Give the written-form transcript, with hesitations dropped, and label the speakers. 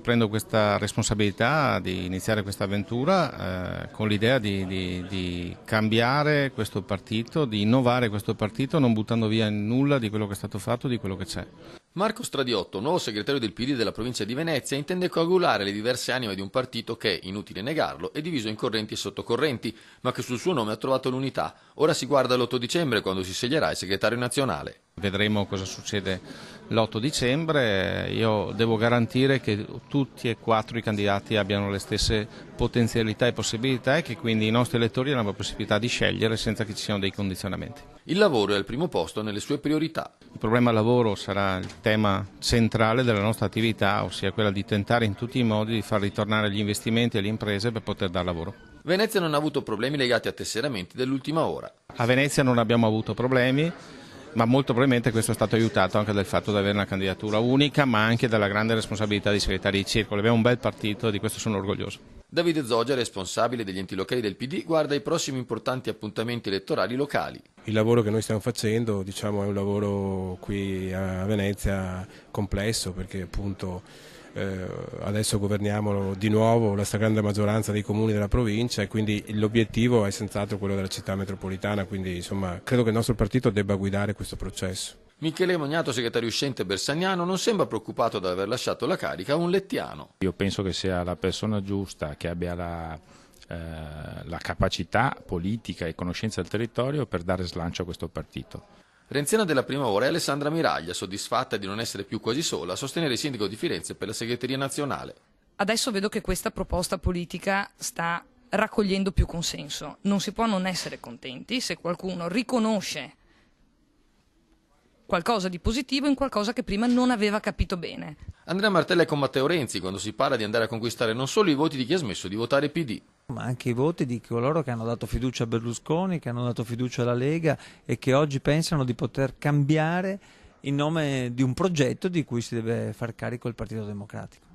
Speaker 1: Prendo questa responsabilità di iniziare questa avventura con l'idea di cambiare questo partito, di innovare questo partito, non buttando via nulla di quello che è stato fatto, di quello che c'è.
Speaker 2: Marco Stradiotto, nuovo segretario del PD della provincia di Venezia, intende coagulare le diverse anime di un partito che, inutile negarlo, è diviso in correnti e sottocorrenti, ma che sul suo nome ha trovato l'unità. Ora si guarda l'8 dicembre quando si sceglierà il segretario nazionale.
Speaker 1: Vedremo cosa succede l'8 dicembre, io devo garantire che tutti e quattro i candidati abbiano le stesse potenzialità e possibilità e che quindi i nostri elettori hanno la possibilità di scegliere senza che ci siano dei condizionamenti.
Speaker 2: Il lavoro è al primo posto nelle sue priorità.
Speaker 1: Il problema lavoro sarà il tema centrale della nostra attività, ossia quella di tentare in tutti i modi di far ritornare gli investimenti e le imprese per poter dar lavoro.
Speaker 2: Venezia non ha avuto problemi legati a tesseramenti dell'ultima ora.
Speaker 1: A Venezia non abbiamo avuto problemi, ma molto probabilmente questo è stato aiutato anche dal fatto di avere una candidatura unica, ma anche dalla grande responsabilità di segretari di circolo. Abbiamo un bel partito e di questo sono orgoglioso.
Speaker 2: Davide Zoggia, responsabile degli enti locali del PD, guarda i prossimi importanti appuntamenti elettorali locali.
Speaker 3: Il lavoro che noi stiamo facendo, è un lavoro qui a Venezia complesso, perché appunto adesso governiamo di nuovo la stragrande maggioranza dei comuni della provincia e quindi l'obiettivo è senz'altro quello della città metropolitana, quindi insomma credo che il nostro partito debba guidare questo processo.
Speaker 2: Michele Mognato, segretario uscente bersagnano, non sembra preoccupato di aver lasciato la carica a un lettiano.
Speaker 4: Io penso che sia la persona giusta, che abbia la capacità politica e conoscenza del territorio per dare slancio a questo partito.
Speaker 2: Renziana della prima ora è Alessandra Miraglia, soddisfatta di non essere più quasi sola a sostenere il sindaco di Firenze per la segreteria nazionale.
Speaker 5: Adesso vedo che questa proposta politica sta raccogliendo più consenso. Non si può non essere contenti se qualcuno riconosce qualcosa di positivo in qualcosa che prima non aveva capito bene.
Speaker 2: Andrea Martella è con Matteo Renzi quando si parla di andare a conquistare non solo i voti di chi ha smesso di votare PD,
Speaker 6: ma anche i voti di coloro che hanno dato fiducia a Berlusconi, che hanno dato fiducia alla Lega e che oggi pensano di poter cambiare in nome di un progetto di cui si deve far carico il Partito Democratico.